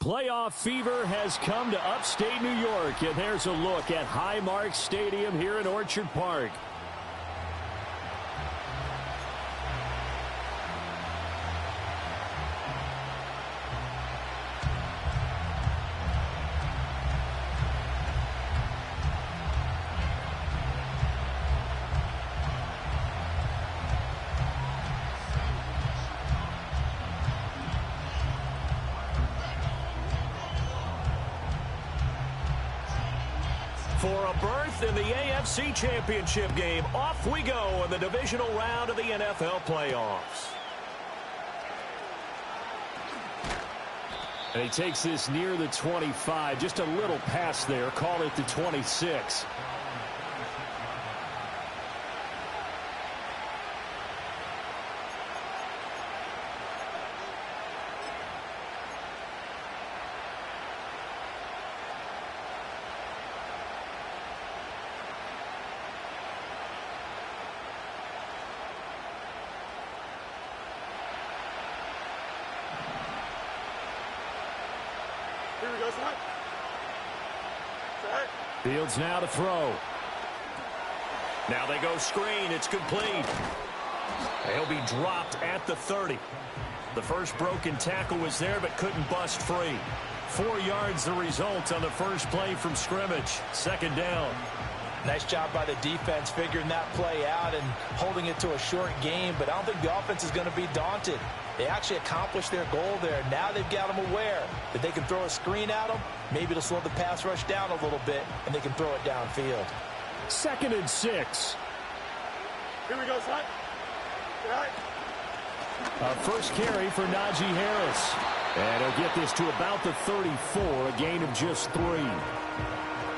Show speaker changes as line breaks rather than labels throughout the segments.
Playoff fever has come to upstate New York, and there's a look at Highmark Stadium here in Orchard Park.
For a berth in the AFC Championship game, off we go in the divisional round of the NFL playoffs.
And he takes this near the 25, just a little past there, call it the 26. Fields now to throw.
Now they go screen. It's complete. He'll be dropped at the 30. The first broken tackle was there but couldn't bust free. 4 yards the result on the first play from scrimmage. Second down.
Nice job by the defense figuring that play out and holding it to a short game, but I don't think the offense is going to be daunted. They actually accomplished their goal there. Now they've got them aware that they can throw a screen at them. Maybe it'll slow the pass rush down a little bit, and they can throw it downfield.
2nd and 6.
Here we go, son.
A first carry for Najee Harris. And he'll get this to about the 34, a gain of just 3.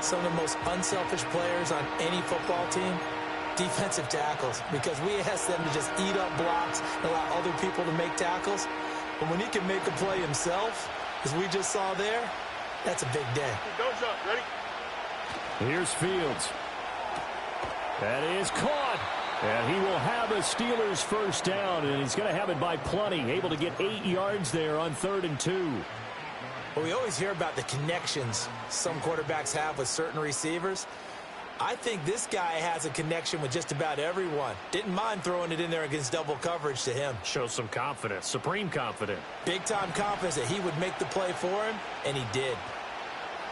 Some of the most unselfish players on any football team, defensive tackles, because we ask them to just eat up blocks and allow other people to make tackles. But when he can make a play himself, as we just saw there, that's a big day.
Goes up. Ready?
Here's Fields. That is caught. And he will have a Steelers first down, and he's going to have it by plenty. Able to get 8 yards there on 3rd and 2.
Well, we always hear about the connections some quarterbacks have with certain receivers. I think this guy has a connection with just about everyone. Didn't mind throwing it in there against double coverage to him.
Shows some confidence, supreme confidence.
Big-time confidence that he would make the play for him, and he did.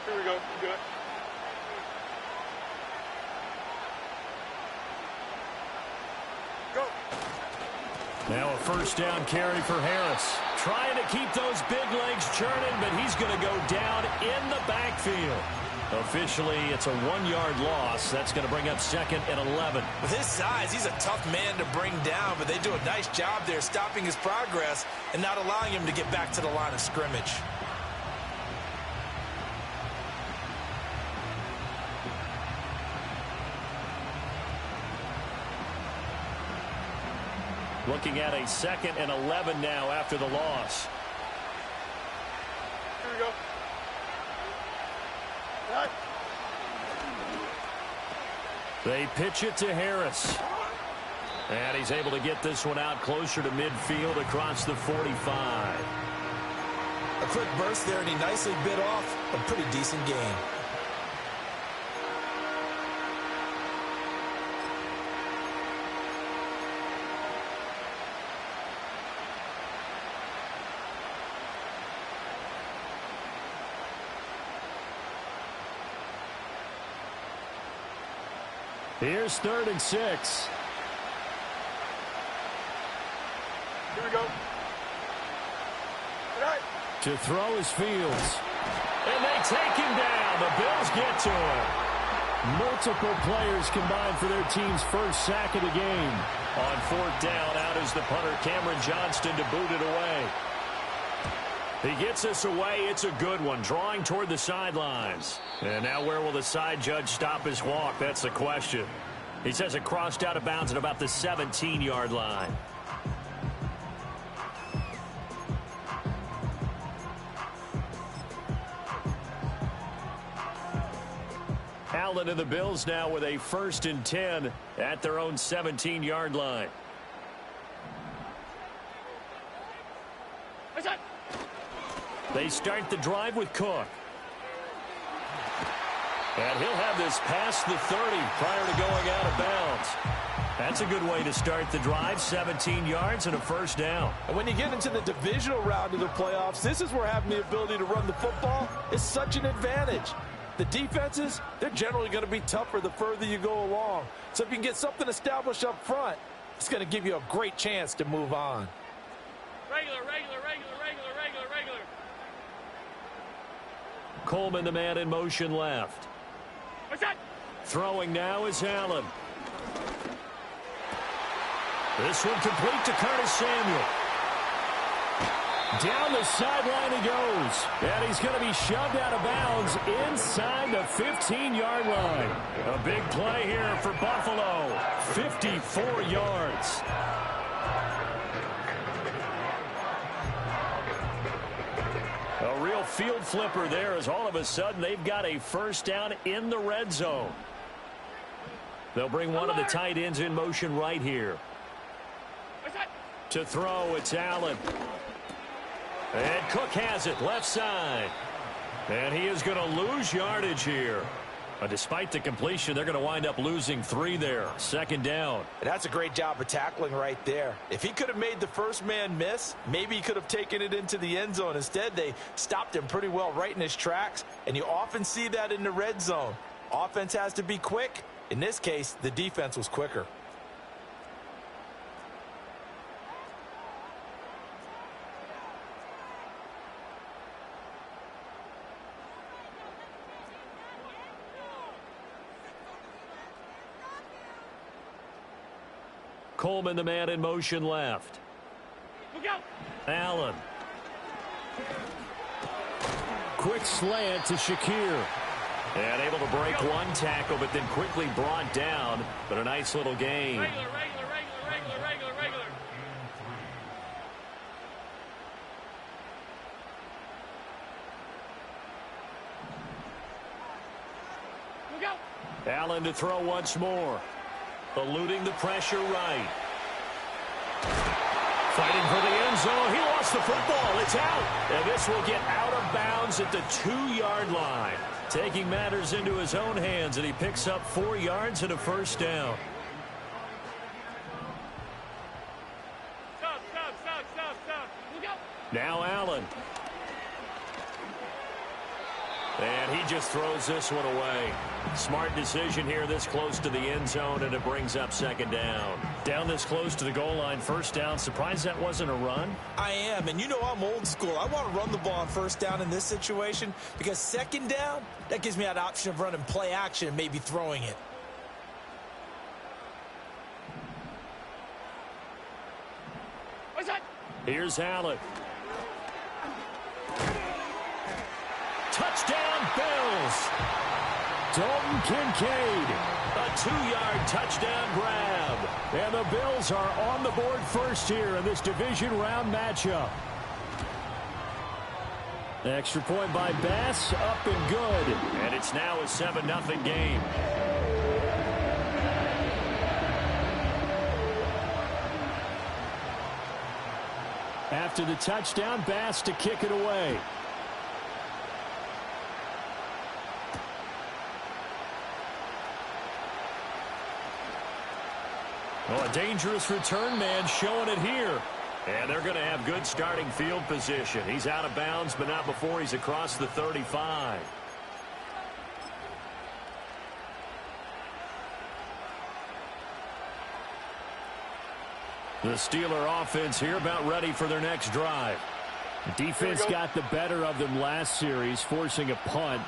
Here we go. Good. Go.
Now a first down carry for Harris. Trying to keep those big legs churning, but he's going to go down in the backfield. Officially, it's a 1-yard loss. That's going to bring up 2nd and 11.
With his size, he's a tough man to bring down, but they do a nice job there stopping his progress and not allowing him to get back to the line of scrimmage.
Looking at a 2nd and 11 now after the loss.
Here we go. Right.
They pitch it to Harris. And he's able to get this one out closer to midfield across the 45.
A quick burst there, and he nicely bit off a pretty decent gain.
Here's 3rd and 6.
Here we go. Right.
To throw is Fields. And they take him down. The Bills get to him. Multiple players combined for their team's first sack of the game.
On 4th down, out is the punter, Cameron Johnston, to boot it away. He gets us away. It's a good one, drawing toward the sidelines. And now where will the side judge stop his walk? That's the question. He says it crossed out of bounds at about the 17-yard line. Allen and the Bills now with a 1st and 10 at their own 17-yard line.
They start the drive with Cook. And he'll have this past the 30 prior to going out of bounds. That's a good way to start the drive, 17 yards and a first down.
And when you get into the divisional round of the playoffs, this is where having the ability to run the football is such an advantage. The defenses, they're generally going to be tougher the further you go along. So if you can get something established up front, it's going to give you a great chance to move on.
Regular.
Coleman, the man in motion left. Throwing now is Allen. This one complete to Curtis Samuel. Down the sideline he goes. And he's going to be shoved out of bounds inside the 15-yard line. A big play here for Buffalo. 54 yards. A real field flipper there as all of a sudden they've got a first down in the red zone. They'll bring one of the tight ends in motion right here. To throw, it's Allen. And Cook has it, left side. And he is going to lose yardage here. Despite the completion, they're going to wind up losing 3 there. Second down.
And that's a great job of tackling right there. If he could have made the first man miss, maybe he could have taken it into the end zone. Instead, they stopped him pretty well right in his tracks. And you often see that in the red zone. Offense has to be quick. In this case, the defense was quicker.
Coleman, the man in motion left.
Look out.
Allen. Quick slant to Shakir. And able to break one tackle, but then quickly brought down. But a nice little gain.
Regular. Look out.
Allen to throw once more. Eluding the pressure right. Fighting for the end zone. He lost the football. It's out. And this will get out of bounds at the 2-yard line. Taking matters into his own hands, and he picks up 4 yards and a first down.
Stop. Look out.
Now Allen. And he just throws this one away. Smart decision here this close to the end zone, and it brings up second down. Down this close to the goal line, first down. Surprised that wasn't a run?
I am, and you know I'm old school. I want to run the ball on first down in this situation because second down, that gives me that option of running play action and maybe throwing it.
What's that?
Here's Allen. Touchdown, Bills. Dalton Kincaid. A 2-yard touchdown grab. And the Bills are on the board first here in this division round matchup. Extra point by Bass, up and good. And it's now a 7-0 game. After the touchdown, Bass to kick it away. Oh, a dangerous return man showing it here. And they're going to have good starting field position. He's out of bounds, but not before he's across the 35. The Steeler offense here about ready for their next drive. The defense got the better of them last series, forcing a punt.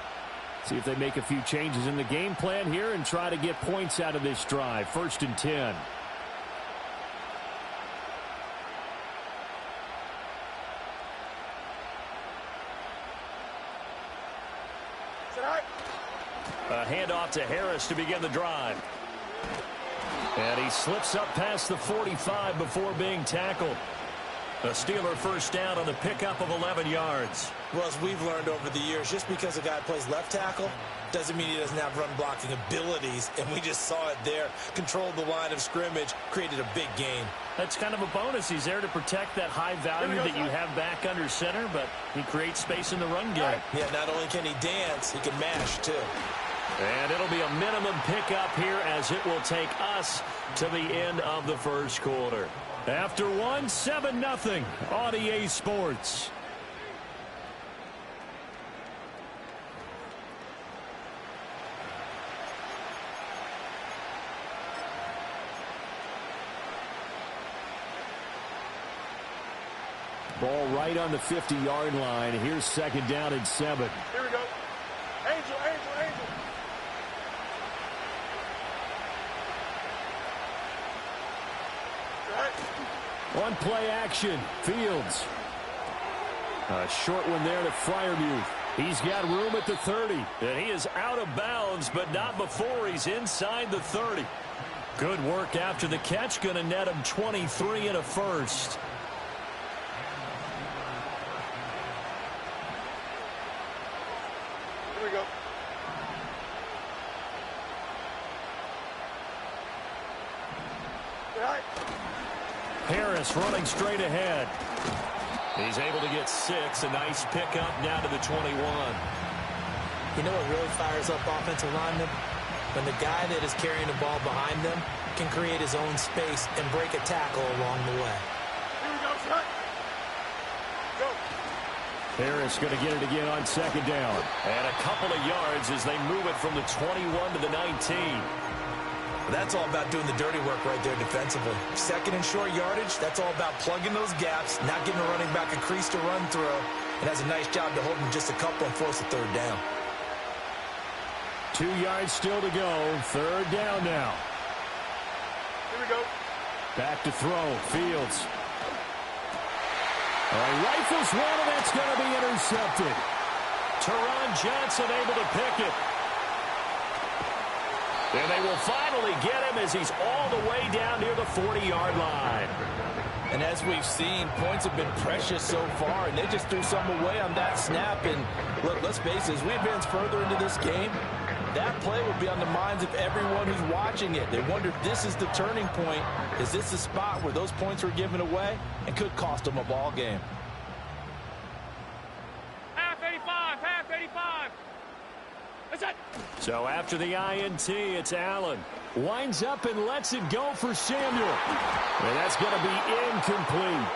See if they make a few changes in the game plan here and try to get points out of this drive. 1st and 10. A handoff to Harris to begin the drive. And he slips up past the 45 before being tackled. A Steeler first down on the pickup of 11 yards.
Well, as we've learned over the years, just because a guy plays left tackle doesn't mean he doesn't have run blocking abilities, and we just saw it there. Controlled the line of scrimmage, created a big gain.
That's kind of a bonus. He's there to protect that high value that you have back under center, but he creates space in the run game.
Yeah, not only can he dance, he can mash, too.
And it'll be a minimum pickup here as it will take us to the end of the first quarter. After one, 7-0 on EA Sports. Ball right on the 50-yard line. Here's second down and 7.
Here we go. Angel, Angel, Angel.
On play action, Fields. A short one there to Freiermuth. He's got room at the 30. And he is out of bounds, but not before he's inside the 30. Good work after the catch. Going to net him 23 and a first.
Here we go.
Harris running straight ahead. He's able to get 6. A nice pickup down to the 21.
You know what really fires up offensive linemen? When the guy that is carrying the ball behind them can create his own space and break a tackle along the way.
Here we go, shot. Go.
Harris going to get it again on second down. And a couple of yards as they move it from the 21 to the 19.
That's all about doing the dirty work right there defensively. Second and short yardage, that's all about plugging those gaps, not giving a running back a crease to run through, and has a nice job to hold him just a couple and force a third down.
2 yards still to go. Third down now.
Here we go.
Back to throw. Fields. All right, rifles one, and that's going to be intercepted. Teron Johnson able to pick it. And they will finally get him as he's all the way down near the 40-yard line.
And as we've seen, points have been precious so far, and they just threw some away on that snap. And look, let's face it, as we advance further into this game, that play will be on the minds of everyone who's watching it. They wonder if this is the turning point. Is this the spot where those points were given away and could cost them a ball game?
Half 85, half 85. That's it.
So after the INT, it's Allen. Winds up and lets it go for Samuel. And that's going to be incomplete.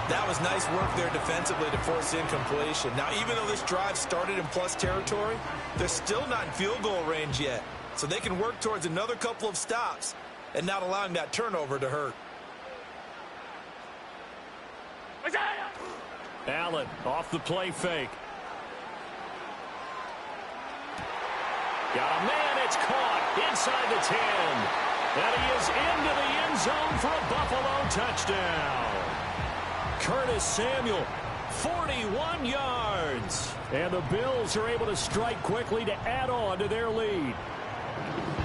That was nice work there defensively to force incompletion. Now, even though this drive started in plus territory, they're still not in field goal range yet. So they can work towards another couple of stops and not allowing that turnover to hurt.
Allen off the play fake. Got a man, it's caught inside the 10. And he is into the end zone for a Buffalo touchdown. Curtis Samuel, 41 yards. And the Bills are able to strike quickly to add on to their lead.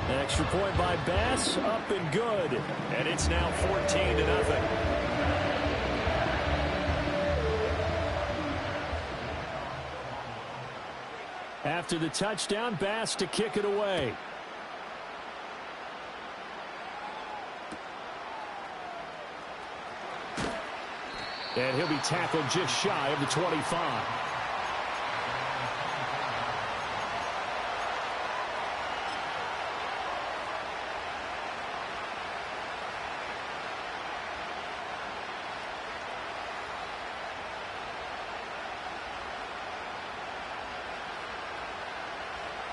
An extra point by Bass, up and good. And it's now 14-0. After the touchdown, Bass to kick it away. And he'll be tackled just shy of the 25.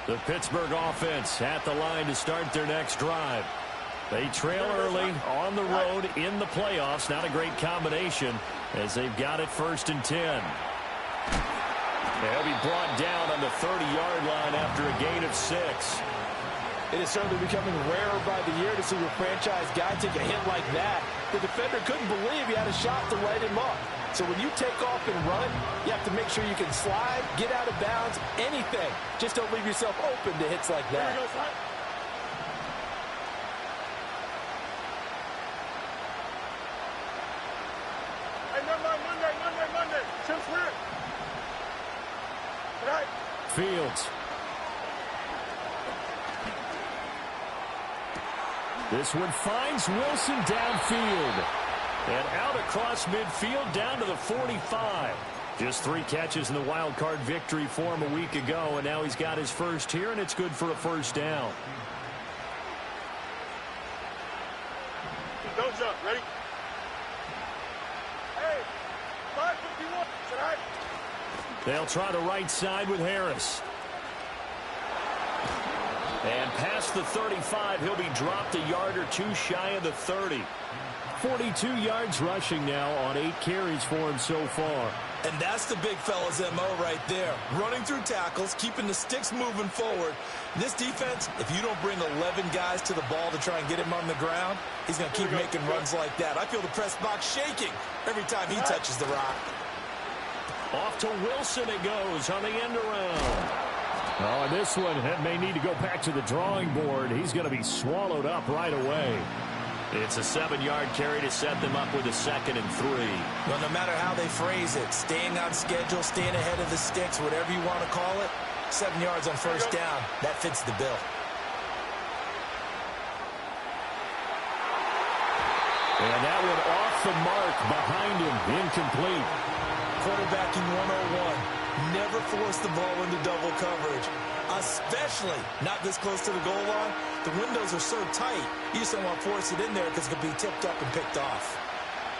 The Pittsburgh offense at the line to start their next drive. They trail early on the road in the playoffs. Not a great combination as they've got it 1st and 10. They'll be brought down on the 30-yard line after a gain of 6.
It is certainly becoming rarer by the year to see your franchise guy take a hit like that. The defender couldn't believe he had a shot to light him up. So when you take off and run, you have to make sure you can slide, get out of bounds, anything. Just don't leave yourself open to hits like that.
Here we go, Hey, number
Fields. This one finds Wilson downfield. And out across midfield down to the 45. Just 3 catches in the wild card victory for him a week ago, and now he's got his first here, and it's good for a first down.
Don't jump. Ready? Hey, 551. Tonight.
They'll try the right side with Harris. And past the 35, he'll be dropped a yard or 2 shy of the 30. 42 yards rushing now on 8 carries for him so far.
And that's the big fella's MO right there. Running through tackles, keeping the sticks moving forward. This defense, if you don't bring 11 guys to the ball to try and get him on the ground, he's going to keep making runs like that. I feel the press box shaking every time he touches the rock.
Off to Wilson it goes on the end around. Oh, and this one may need to go back to the drawing board. He's going to be swallowed up right away. It's a 7-yard carry to set them up with a 2nd and 3.
Well, no matter how they phrase it, staying on schedule, staying ahead of the sticks, whatever you want to call it, 7 yards on first down, that fits the bill.
And that one off the mark behind him, incomplete.
Quarterbacking 101. Never force the ball into double coverage, especially not this close to the goal line. The windows are so tight, you just don't want to force it in there because it could be tipped up and picked off.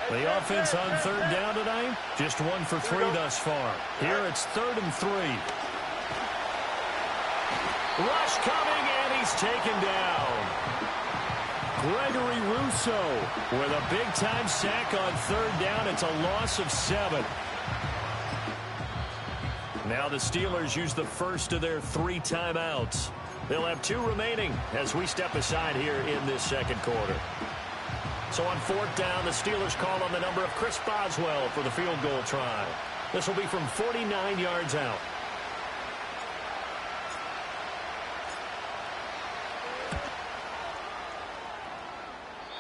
The offense on 3rd down tonight, just 1 for 3 thus far. Here it's 3rd and 3. Rush coming, and he's taken down. Gregory Rousseau with a big-time sack on 3rd down. It's a loss of 7. Now the Steelers use the first of their 3 timeouts. They'll have 2 remaining as we step aside here in this 2nd quarter. So on 4th down, the Steelers call on the number of Chris Boswell for the field goal try. This will be from 49 yards out.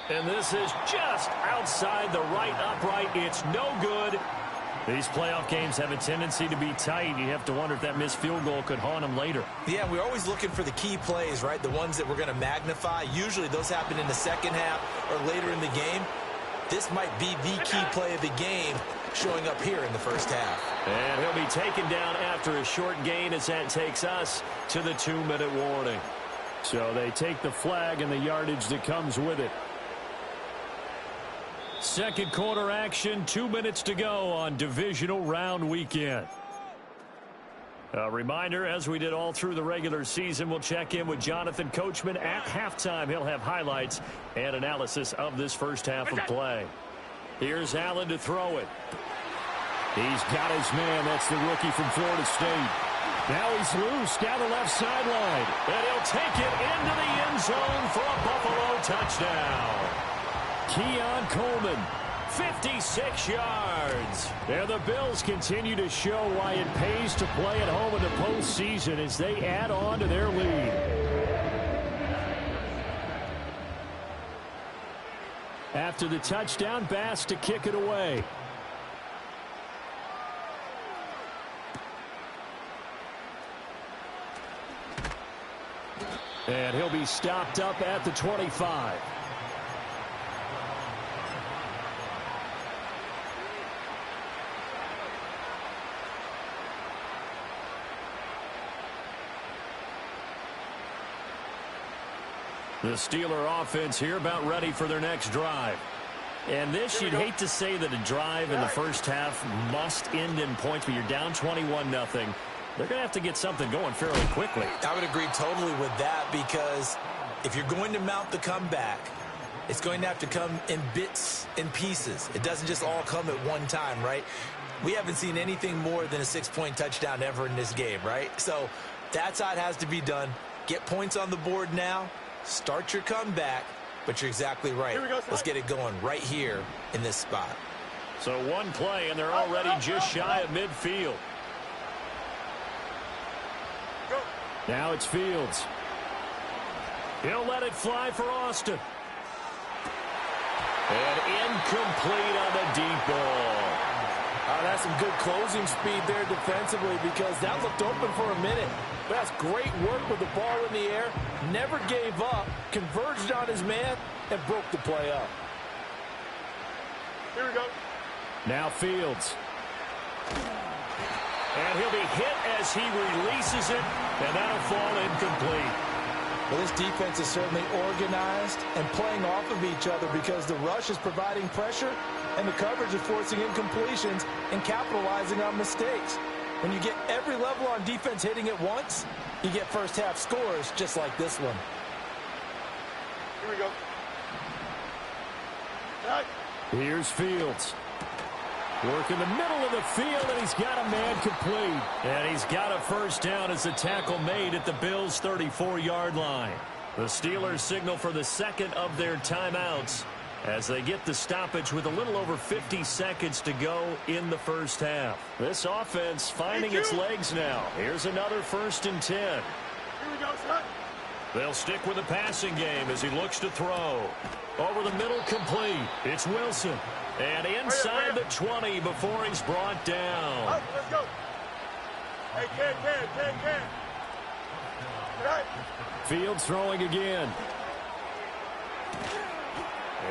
And this is just outside the right upright. It's no good. These playoff games have a tendency to be tight. You have to wonder if that missed field goal could haunt them later.
Yeah, we're always looking for the key plays, right? The ones that we're going to magnify. Usually those happen in the second half or later in the game. This might be the key play of the game showing up here in the first half.
And he'll be taken down after a short gain as that takes us to the 2-minute warning. So they take the flag and the yardage that comes with it. 2nd quarter action, 2 minutes to go on divisional round weekend. A reminder, as we did all through the regular season, we'll check in with Jonathan Coachman at halftime. He'll have highlights and analysis of this first half of play. Here's Allen to throw it. He's got his man. That's the rookie from Florida State. Now he's loose down the left sideline. And he'll take it into the end zone for a Buffalo touchdown. Keon Coleman, 56 yards. And the Bills continue to show why it pays to play at home in the postseason as they add on to their lead. After the touchdown, Bass to kick it away. And he'll be stopped up at the 25. The Steeler offense here about ready for their next drive. And this, you'd hate to say that a drive in the first half must end in points, but you're down 21-0. They're going to have to get something going fairly quickly.
I would agree totally with that, because if you're going to mount the comeback, it's going to have to come in bits and pieces. It doesn't just all come at one time, right? We haven't seen anything more than a 6-point touchdown ever in this game, right? So that's how it has to be done. Get points on the board now. Start your comeback, but you're exactly right. Let's get it going right here in this spot.
So one play, and they're already just shy of midfield. Now it's Fields. He'll let it fly for Austin. And incomplete on the deep ball.
That's some good closing speed there defensively because that looked open for a minute. But that's great work with the ball in the air. Never gave up, converged on his man, and broke the play up.
Here we go.
Now Fields. And he'll be hit as he releases it, and that'll fall incomplete.
Well, this defense is certainly organized and playing off of each other because the rush is providing pressure and the coverage is forcing incompletions and capitalizing on mistakes. When you get every level on defense hitting at once, you get first half scores just like this one.
Here we go. All right.
Here's Fields. Work in the middle of the field, and he's got a man complete. And he's got a first down as the tackle made at the Bills' 34-yard line. The Steelers signal for the second of their timeouts as they get the stoppage with a little over 50 seconds to go in the first half. This offense finding its legs now. Here's another 1st and 10.
Here we go, son.
They'll stick with the passing game as he looks to throw. Over the middle, complete. It's Wilson. And inside the 20 before he's brought down.
Up, let's go. Hey, Ken. All right.
Fields throwing again.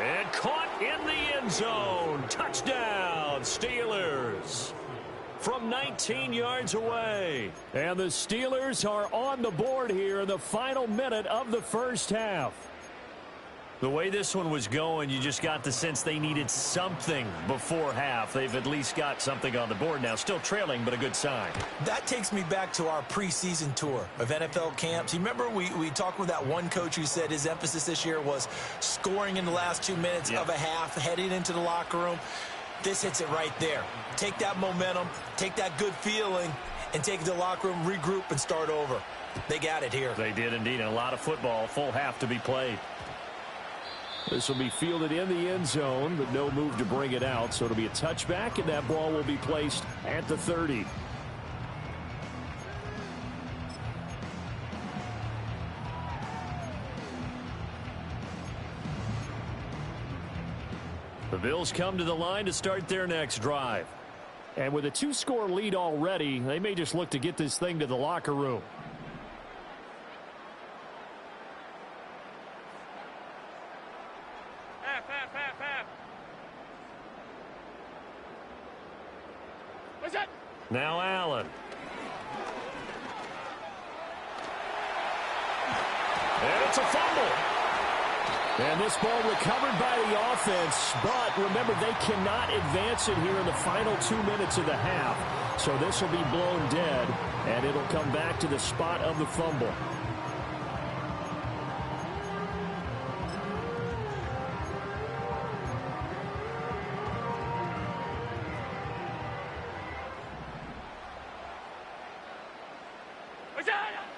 And caught in the end zone. Touchdown, Steelers. From 19 yards away. And the Steelers are on the board here in the final minute of the first half. The way this one was going, you just got the sense they needed something before half. They've at least got something on the board now. Still trailing, but a good sign.
That takes me back to our preseason tour of NFL camps. You remember we talked with that one coach who said his emphasis this year was scoring in the last 2 minutes of a half, heading into the locker room. This hits it right there. Take that momentum, take that good feeling, and take it to the locker room, regroup, and start over. They got it here.
They did indeed, and a lot of football, full half to be played. This will be fielded in the end zone, but no move to bring it out. So it'll be a touchback, and that ball will be placed at the 30. The Bills come to the line to start their next drive. And with a 2-score lead already, they may just look to get this thing to the locker room.
Half. What's that?
Now Allen. And it's a fumble. And this ball recovered by the offense, but remember, they cannot advance it here in the final 2 minutes of the half. So this will be blown dead, and it'll come back to the spot of the fumble.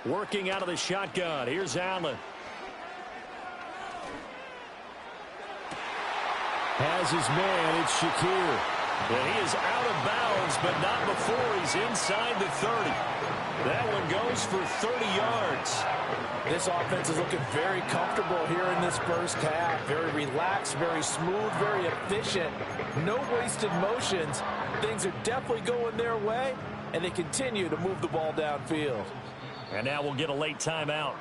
Working out of the shotgun. Here's Allen. Has his man. It's Shakir. And he is out of bounds, but not before he's inside the 30. That one goes for 30 yards.
This offense is looking very comfortable here in this first half. Very relaxed, very smooth, very efficient. No wasted motions. Things are definitely going their way, and they continue to move the ball downfield.
And now we'll get a late timeout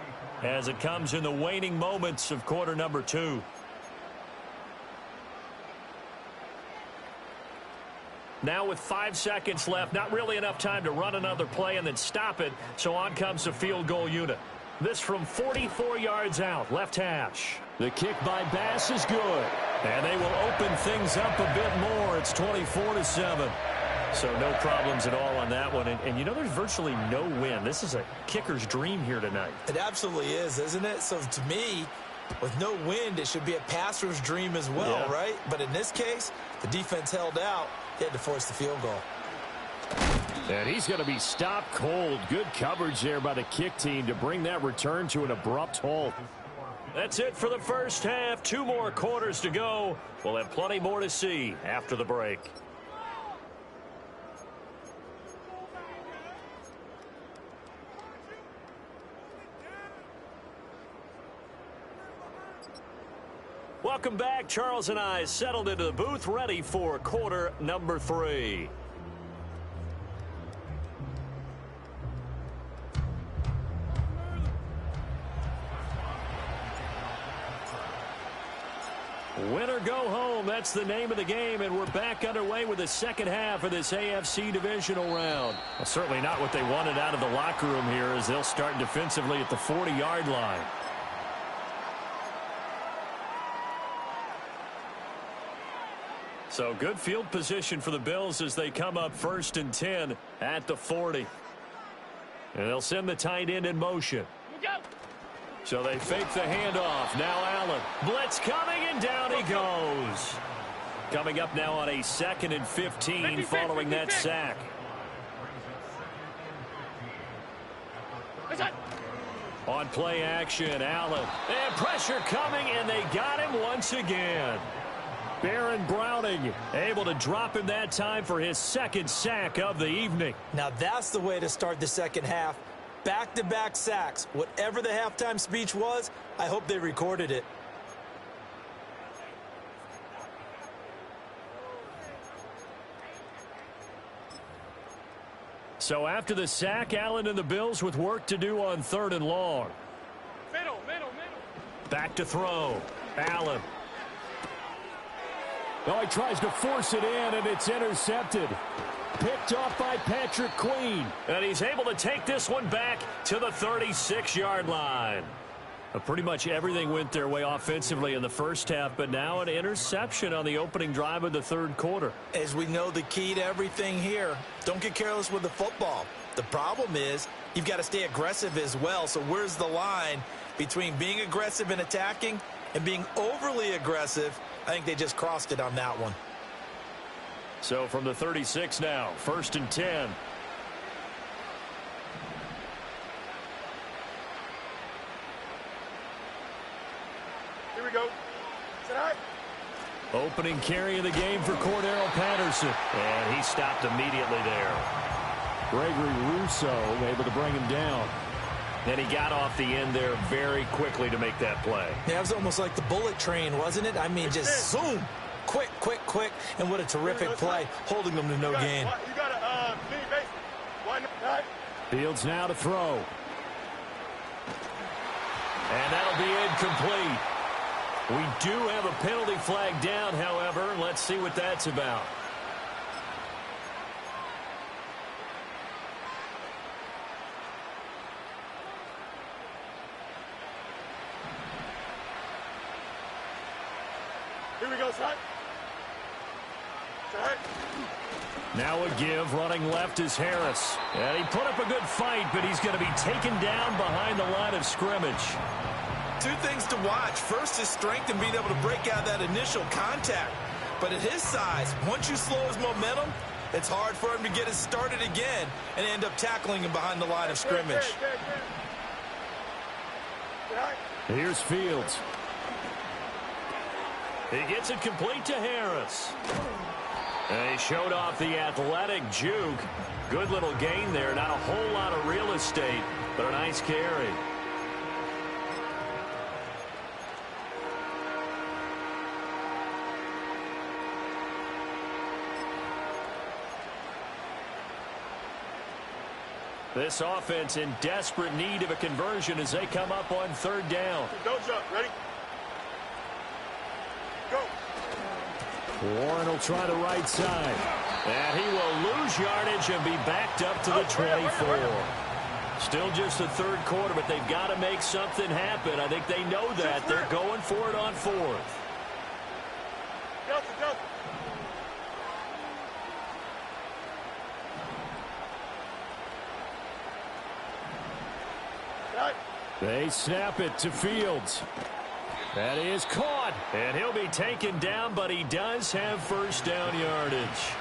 as it comes in the waning moments of quarter number 2. Now with 5 seconds left, not really enough time to run another play and then stop it, so on comes the field goal unit. This from 44 yards out, left hash. The kick by Bass is good, and they will open things up a bit more. It's 24-7. So no problems at all on that one. And you know, there's virtually no wind. This is a kicker's dream here tonight.
It absolutely is, isn't it? So to me, with no wind, it should be a passer's dream as well, right? But in this case, the defense held out. They had to force the field goal.
And he's going to be stopped cold. Good coverage there by the kick team to bring that return to an abrupt halt. That's it for the first half. 2 more quarters to go. We'll have plenty more to see after the break. Welcome back. Charles and I settled into the booth, ready for quarter number 3.
Win or go home, that's the name of the game, and we're back underway with the second half of this AFC divisional round. Well, certainly not what they wanted out of the locker room here as they'll start defensively at the 40-yard line. So good field position for the Bills as they come up 1st and 10 at the 40. And they'll send the tight end in motion. So they fake the handoff. Now Allen. Blitz coming, and down he goes. Coming up now on a 2nd and 15 following that sack. On play action, Allen. And pressure coming, and they got him once again. Baron Browning able to drop him that time for his 2nd sack of the evening.
Now that's the way to start the second half. Back-to-back sacks. Whatever the halftime speech was, I hope they recorded it.
So after the sack, Allen and the Bills with work to do on 3rd and long.
Middle.
Back to throw. Allen. Oh, he tries to force it in, and it's intercepted. Picked off by Patrick Queen. And he's able to take this one back to the 36-yard line. Pretty much everything went their way offensively in the first half, but now an interception on the opening drive of the 3rd quarter.
As we know, the key to everything here, don't get careless with the football. The problem is you've got to stay aggressive as well. So where's the line between being aggressive and attacking and being overly aggressive? I think they just crossed it on that one.
So from the 36 now, 1st and 10.
Here we go. Tonight.
Opening carry of the game for Cordero Patterson. And he stopped immediately there. Gregory Rousseau able to bring him down. And he got off the end there very quickly to make that play.
Yeah, it was almost like the bullet train, wasn't it? I mean, just zoom. Quick. And what a terrific play, holding them to no gain.
You got a clean base. Why not?
Fields now to throw. And that'll be incomplete. We do have a penalty flag down, however. Let's see what that's about.
Here we go, son.
Now a give, running left is Harris. And he put up a good fight, but he's going to be taken down behind the line of scrimmage.
2 things to watch. First, his strength and being able to break out that initial contact. But at his size, once you slow his momentum, it's hard for him to get it started again and end up tackling him behind the line of scrimmage.
Here's Fields. He gets it complete to Harris. And he showed off the athletic juke. Good little gain there. Not a whole lot of real estate, but a nice carry. This offense in desperate need of a conversion as they come up on 3rd down.
Don't jump. Ready? Go.
Warren will try the right side. And he will lose yardage and be backed up to the 24. Still just the 3rd quarter, but they've got to make something happen. I think they know that. They're going for it on 4th.
Justin.
They snap it to Fields. That is caught. And he'll be taken down, but he does have 1st down yardage.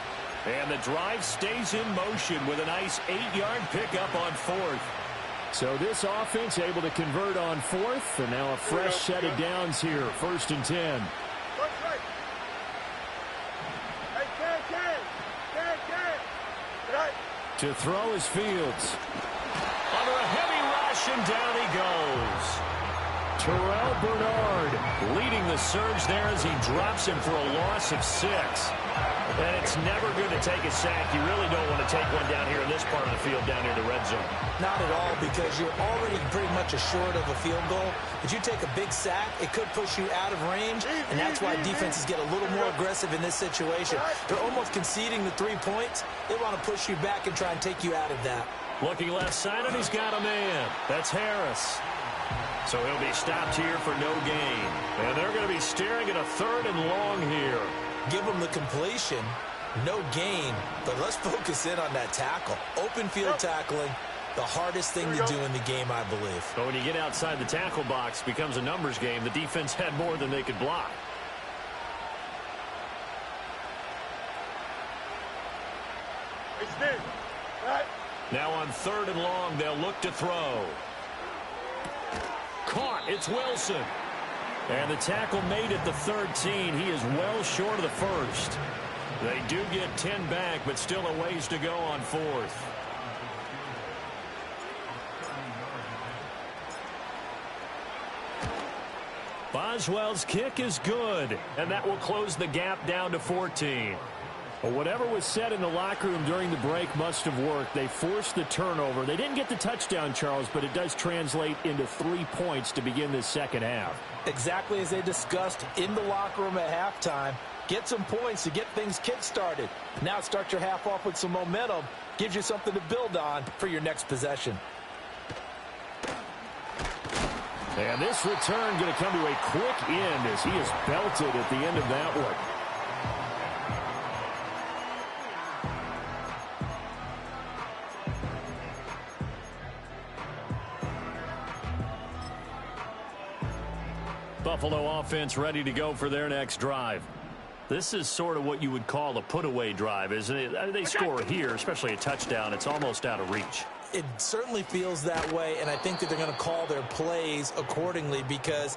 And the drive stays in motion with a nice 8-yard pickup on 4th. So this offense able to convert on 4th, and now a fresh set of downs here, 1st and 10. To throw is Fields. Under a heavy rush, and down he goes. Terrell Bernard leading the surge there as he drops him for a loss of 6. And it's never good to take a sack. You really don't want to take one down here in this part of the field, down near the red zone.
Not at all, because you're already pretty much assured of a field goal. If you take a big sack, it could push you out of range, and that's why defenses get a little more aggressive in this situation. They're almost conceding the 3 points. They want to push you back and try and take you out of that.
Looking left side, and he's got a man. That's Harris. So he'll be stopped here for no gain. And they're going to be staring at a 3rd and long here.
Give them the completion, no gain, but let's focus in on that tackle. Open field tackling, the hardest thing to do in the game, I believe.
But when you get outside the tackle box, it becomes a numbers game. The defense had more than they could block. Now on 3rd and long, they'll look to throw. Caught. It's Wilson. And the tackle made at the 13. He is well short of the first. They do get 10 back, but still a ways to go on 4th. Boswell's kick is good, and that will close the gap down to 14. Well, whatever was said in the locker room during the break must have worked. They forced the turnover. They didn't get the touchdown, Charles, but it does translate into 3 points to begin this second half.
Exactly as they discussed in the locker room at halftime. Get some points to get things kick-started. Now start your half off with some momentum. Gives you something to build on for your next possession.
And this return going to come to a quick end as he is belted at the end of that one. Buffalo offense ready to go for their next drive. This is sort of what you would call a put-away drive, isn't it? They score here, especially a touchdown. It's almost out of reach.
It certainly feels that way, and I think that they're going to call their plays accordingly, because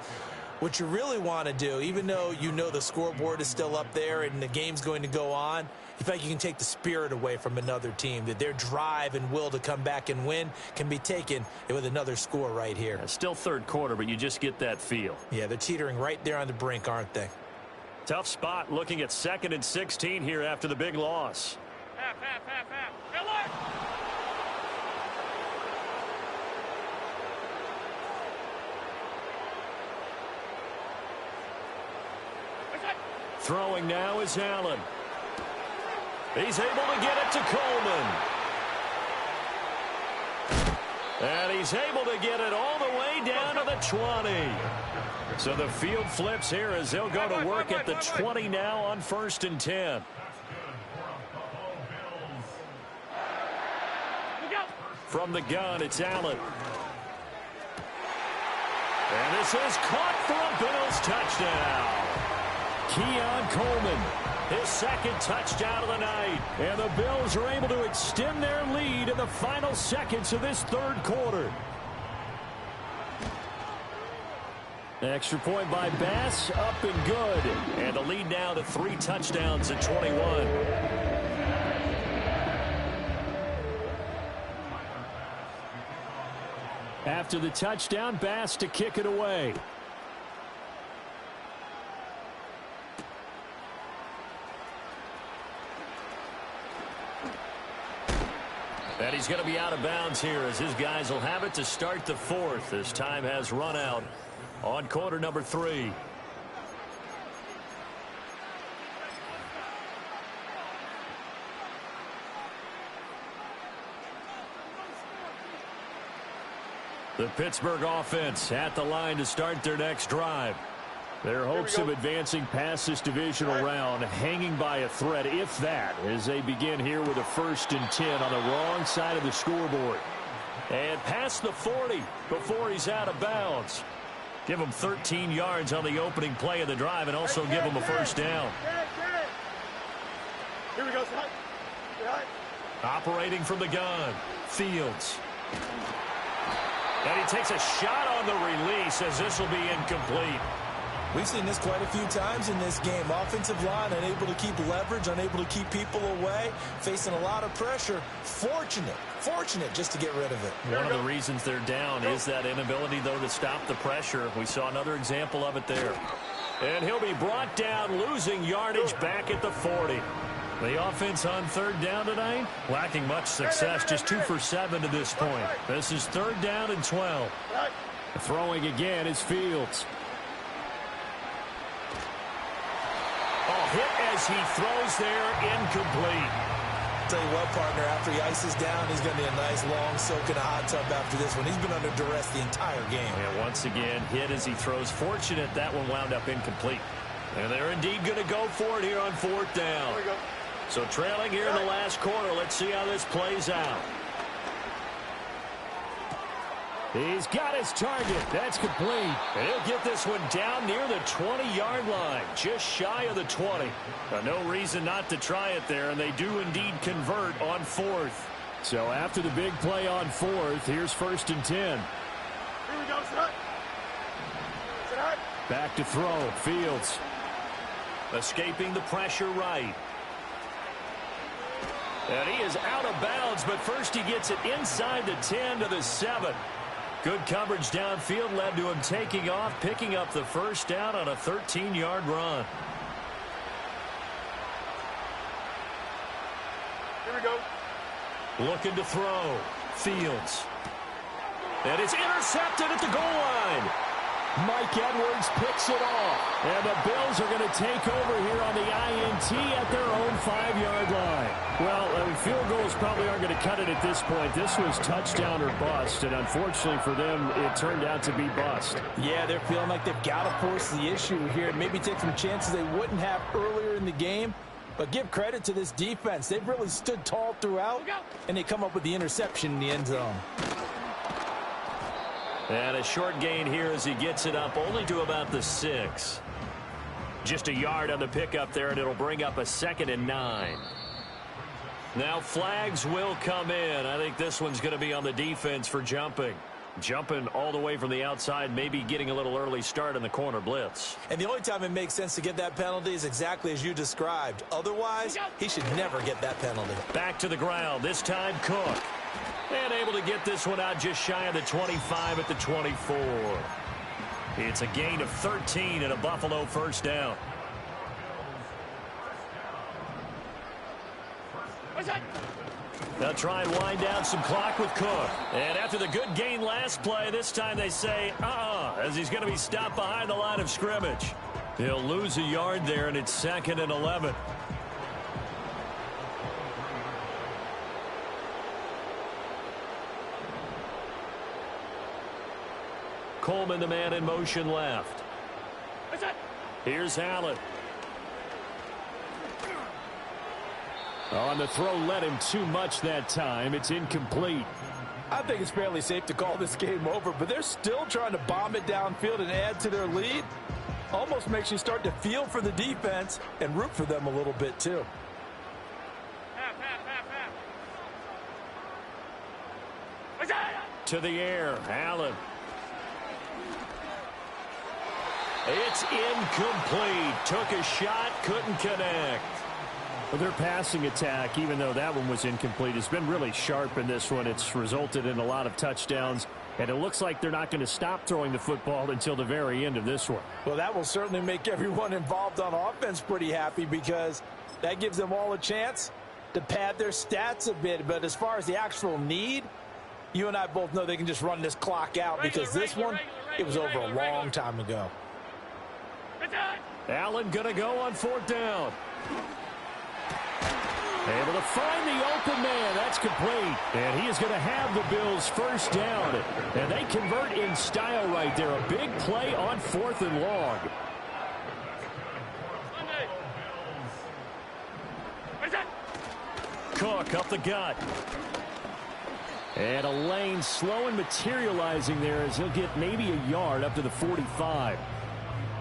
what you really want to do, even though you know the scoreboard is still up there and the game's going to go on, you feel like you can take the spirit away from another team, that their drive and will to come back and win can be taken with another score right here.
Yeah, still 3rd quarter, but you just get that feel.
Yeah, they're teetering right there on the brink, aren't they?
Tough spot looking at 2nd and 16 here after the big loss.
Half. Hey, look!
Throwing now is Allen. He's able to get it to Coleman. And he's able to get it all the way down to the 20. So the field flips here as they'll go to work at the 20 now on 1st and 10. From the gun, it's Allen. And this is caught for a Bills touchdown. Keon Coleman, his 2nd touchdown of the night. And the Bills are able to extend their lead in the final seconds of this 3rd quarter. Extra point by Bass, up and good. And the lead now to 3 touchdowns at 21. After the touchdown, Bass to kick it away. And he's going to be out of bounds here as his guys will have it to start the 4th as time has run out on quarter number 3. The Pittsburgh offense at the line to start their next drive. Their hopes of advancing past this divisional round hanging by a thread, if that, as they begin here with a 1st and 10 on the wrong side of the scoreboard. And past the 40 before he's out of bounds. Give him 13 yards on the opening play of the drive and also give him a 1st down.
Here we go.
Operating from the gun, Fields. And he takes a shot on the release as this will be incomplete.
We've seen this quite a few times in this game. Offensive line unable to keep leverage, unable to keep people away, facing a lot of pressure. Fortunate just to get rid of it.
One of the reasons they're down is that inability, though, to stop the pressure. We saw another example of it there. And he'll be brought down, losing yardage back at the 40. The offense on third down tonight, lacking much success, just 2 for 7 to this point. This is third down and 12. Throwing again is Fields. Oh, hit as he throws there, incomplete.
Tell you what, partner, after he ices down, he's going to be a nice long soak in a hot tub after this one. He's been under duress the entire game.
And once again, hit as he throws. Fortunate that one wound up incomplete. And they're indeed going to go for it here on fourth down. So trailing here in the last quarter. Let's see how this plays out. He's got his target. That's complete. And he'll get this one down near the 20-yard line, just shy of the 20. No reason not to try it there, and they do indeed convert on fourth. So after the big play on fourth, here's first and 10.
Here we go, set. Set.
Back to throw. Fields. Escaping the pressure right. And he is out of bounds, but first he gets it inside the 10 to the 7. Good coverage downfield led to him taking off, picking up the first down on a 13-yard run.
Here we go.
Looking to throw. Fields. And it's intercepted at the goal line. Mike Edwards picks it off. And the Bills are going to take over here on the INT at their own 5-yard line. Well, field goals probably aren't going to cut it at this point. This was touchdown or bust, and unfortunately for them, it turned out to be bust.
Yeah, they're feeling like they've got to force the issue here and maybe take some chances they wouldn't have earlier in the game. But give credit to this defense. They've really stood tall throughout, and they come up with the interception in the end zone.
And a short gain here as he gets it up only to about the 6. Just a yard on the pickup there, and it'll bring up a 2nd and 9. Now flags will come in. I think this one's going to be on the defense for jumping. Jumping all the way from the outside, maybe getting a little early start in the corner blitz.
And the only time it makes sense to get that penalty is exactly as you described. Otherwise, he should never get that penalty.
Back to the ground, this time Cook. And able to get this one out just shy of the 25 at the 24. It's a gain of 13 and a Buffalo first down. They'll try and wind down some clock with Cook. And after the good gain last play, this time they say, as he's going to be stopped behind the line of scrimmage. He'll lose a yard there, and it's 2nd and 11. Coleman, the man in motion left. Here's Allen. On the throw, led him too much that time. It's incomplete.
I think it's fairly safe to call this game over, but they're still trying to bomb it downfield and add to their lead. Almost makes you start to feel for the defense and root for them a little bit, too.
To the air, Allen. It's incomplete. Took a shot, couldn't connect. Well, their passing attack, even though that one was incomplete, has been really sharp in this one. It's resulted in a lot of touchdowns, and it looks like they're not going to stop throwing the football until the very end of this one.
Well, that will certainly make everyone involved on offense pretty happy because that gives them all a chance to pad their stats a bit. But as far as the actual need, you and I both know they can just run this clock out because this one, it was over a long time ago.
Allen going to go on fourth down. Able to find the open man. That's complete. And he is going to have the Bills first down. And they convert in style right there. A big play on 4th and long. Cook up the gut. And a lane slow and materializing there as he'll get maybe a yard up to the 45.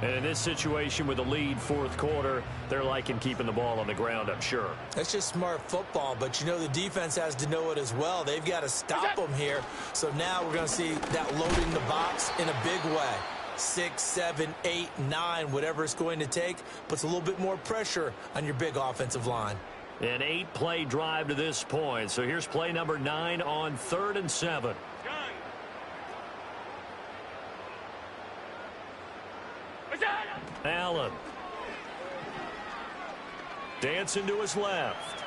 And in this situation with a lead fourth quarter, they're liking keeping the ball on the ground, I'm sure.
That's just smart football, but you know the defense has to know it as well. They've got to stop them here. So now we're going to see that loading the box in a big way. 6, 7, 8, 9, whatever it's going to take, puts a little bit more pressure on your big offensive line.
An 8-play drive to this point. So here's play number 9 on 3rd and 7.
Allen. Dancing to his left.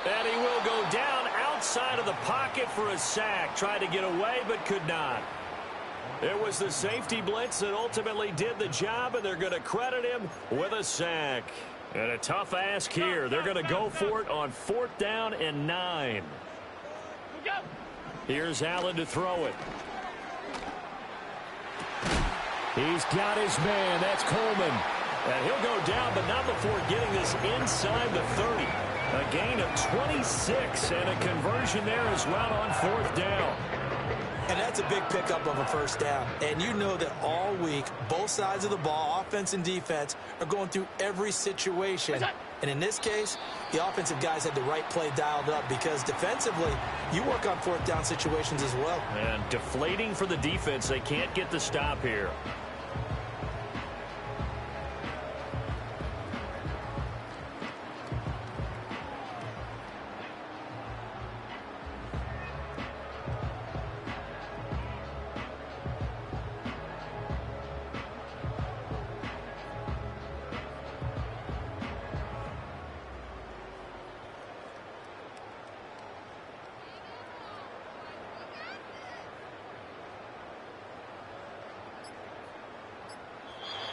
And he will go down outside of the pocket for a sack. Tried to get away, but could not. It was the safety blitz that ultimately did the job, and they're going to credit him with a sack. And a tough ask here. They're going to go for it on 4th down and 9. Here's Allen to throw it. He's got his man. That's Coleman. And he'll go down, but not before getting this inside the 30. A gain of 26 and a conversion there as well on 4th down.
And that's a big pickup of a first down. And you know that all week, both sides of the ball, offense and defense, are going through every situation. And in this case, the offensive guys had the right play dialed up because defensively, you work on 4th down situations as well.
And deflating for the defense. They can't get the stop here.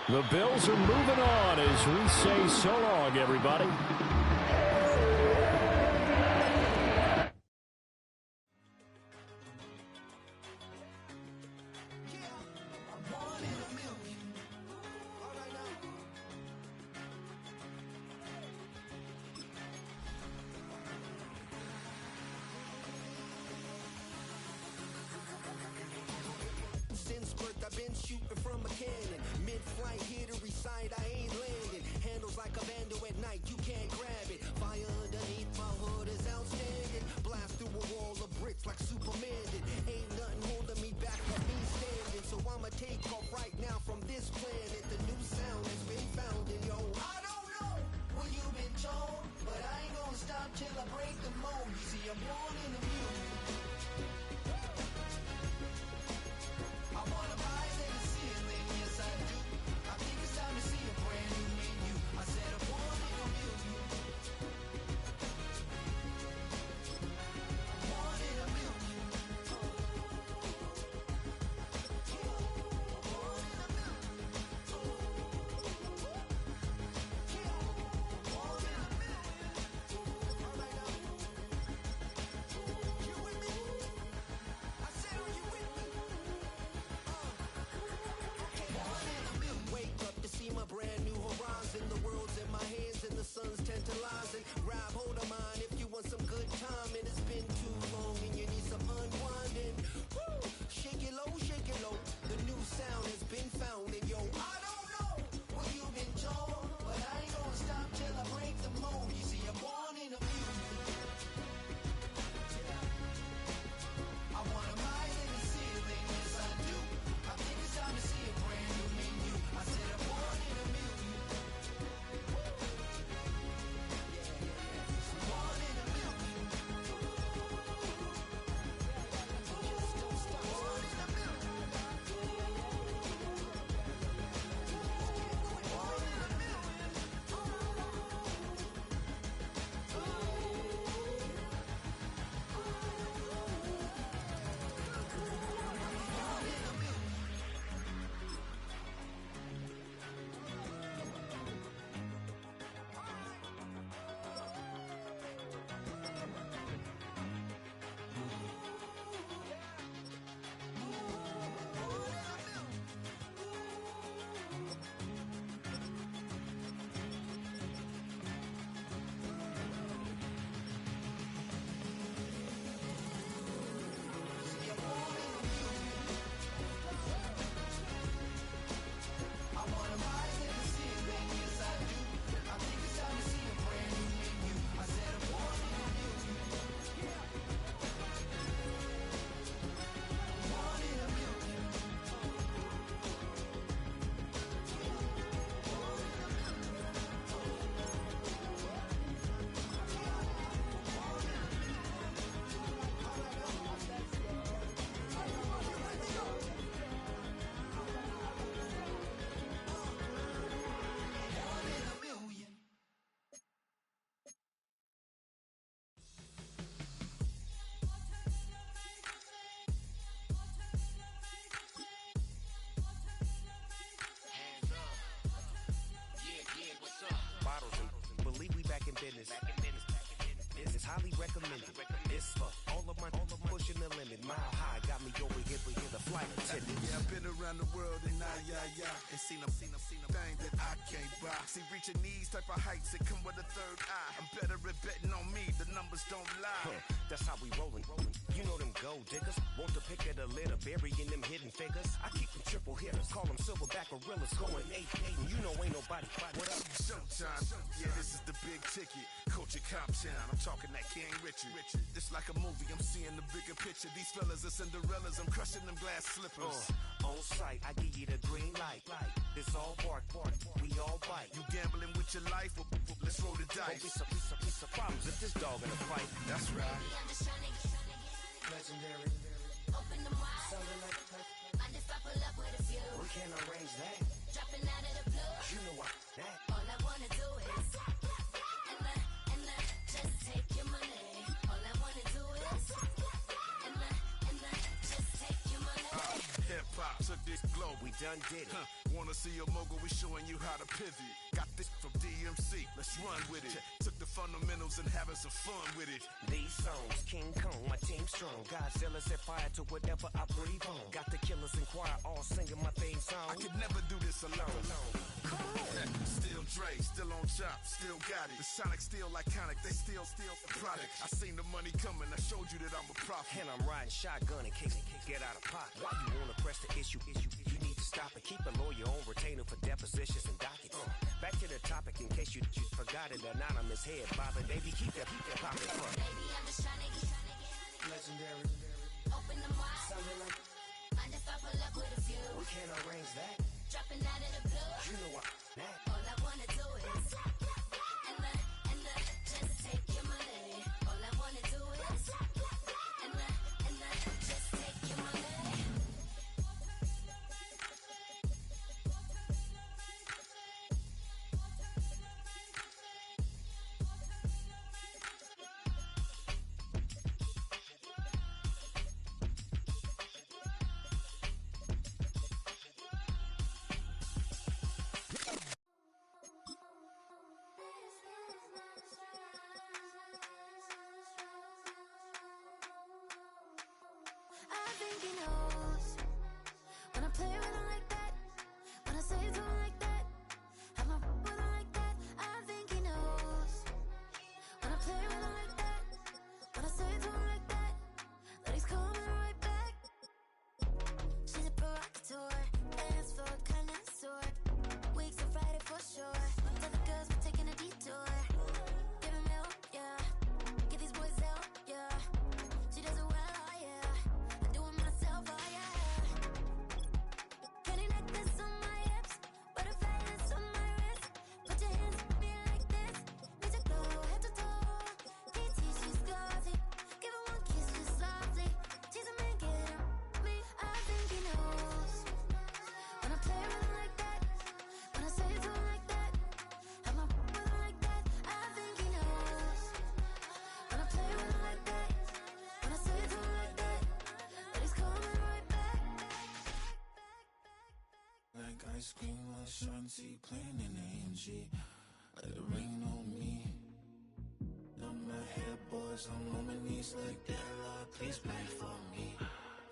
The Bills are moving on as we say so long, everybody.
I've been shooting from a cannon. Mid-flight, here to recite, I ain't landing. Handles like a vandal at night, you can't grab it. Fire underneath my hood is outstanding. Blast through a wall of bricks like Superman did. Ain't nothing holding me back but me standing. So I'ma take off right now from this planet. The new sound has been found in yo. I don't know what you've been told, but I ain't gonna stop till I break the mold. You see, I'm born in the music. I wanna rise in the ceiling, yes I do. I think it's time to see a brand new menu. I said I'm born in the music.
Ain't seen a thing that I can't buy. See, reaching these type of heights, it come with a third eye. I'm better at betting on me, the numbers don't lie.
That's how we rollin'. You know them gold diggers. Want to pick at a litter, burying them hidden figures. I keep them triple hitters, call them silverback gorillas, going 8-8, and you know ain't nobody. What up?
Showtime, yeah, this is the big ticket. Culture Cop Town, I'm talking that King Richard. This like a movie, I'm seeing the bigger picture. These fellas are Cinderellas, I'm crushing them glass slippers.
On sight, I give you the green light. It's all bark, we all bite.
You gambling with your life? Well, let's roll the dice.
Don't be some problems if this dog in a fight.
That's right.
Baby, I'm just trying to get
Legendary.
open them wide.
Something like that.
Mind if I pull up with a few?
We can't arrange that.
Dropping out of the blue.
You know what? That.
All I wanna do is and just take your money. All I wanna do is and just take your money.
Hip hop took this globe.
We done did it.
Wanna see a mogul? We showing you how to pivot. Got this from DMC. Let's run with it. Took the fundamentals and having some fun with it.
These songs, King Kong, my team strong. Godzilla set fire to whatever I breathe on. Got the killers in choir all singing my theme song.
I could never do this alone. Still Dre, still on top, still got it. The Sonic still iconic, they still the product. I seen the money coming, I showed you that I'm a prophet.
And I'm riding shotgun in case it get out of pocket. Why you wanna press the issue? You need to stop it. Keep a lawyer on retainer for depositions and dockets. Back to the topic in case you forgot it. Anonymous head bobbing, baby, keep that popping.
Baby, I'm just trying to get
Legendary.
open them wide.
Something like
Mind if I pull up with a few?
we can't arrange that.
Dropping out of the blue.
You know what? That.
All I wanna do is and just take your money. All I wanna do is and just take your money. I think he knows when I play with him like that, when I say to him like that, have my with him like that. I think he knows when I play with him like that, when I say to him like that, that he's coming right back. She's a provocateur, dance for a connoisseur. Weeks of Friday for sure. Tell the girls we're taking a detour. Give him help, yeah. Get these boys help, yeah. She does it well, oh yeah. I do it myself, oh yeah. Pretty necklace on my hips, butterflies on my wrist. Put your hands on me like this. Need to go head to toe. KT, she's glossy. Give her one kiss just softly. Tease him and get him me. I think he knows when I play with him like that, when I say to him like that, have my with him like that. I think he knows when I play with him like that, when I say to him like that, that he's coming right back.
Like ice cream, like Shanti playing in AMG. Let it rain on me. Now my head boys, I'm on my knees like that. Lord, please pray for me.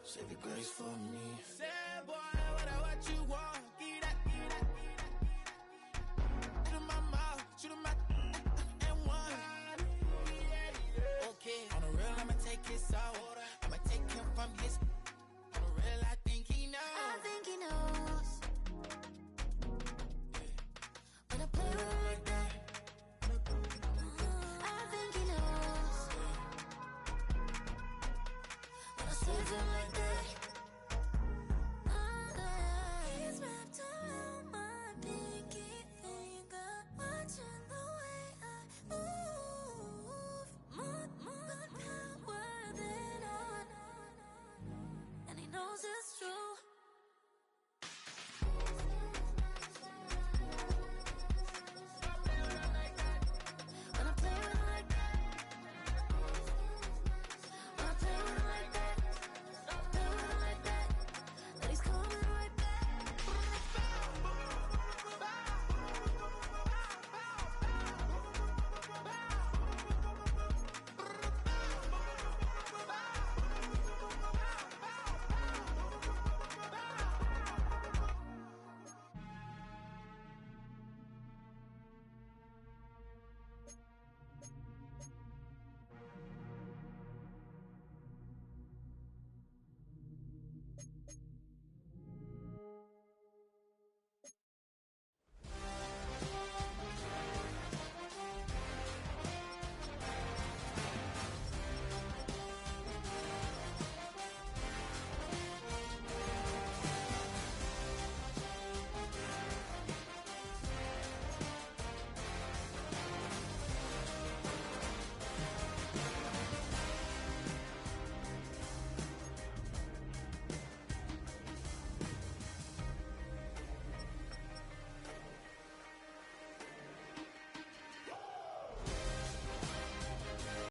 Save your grace for me.
Say, boy, what you want? Give that. Shoot 'em my mouth, shoot 'em my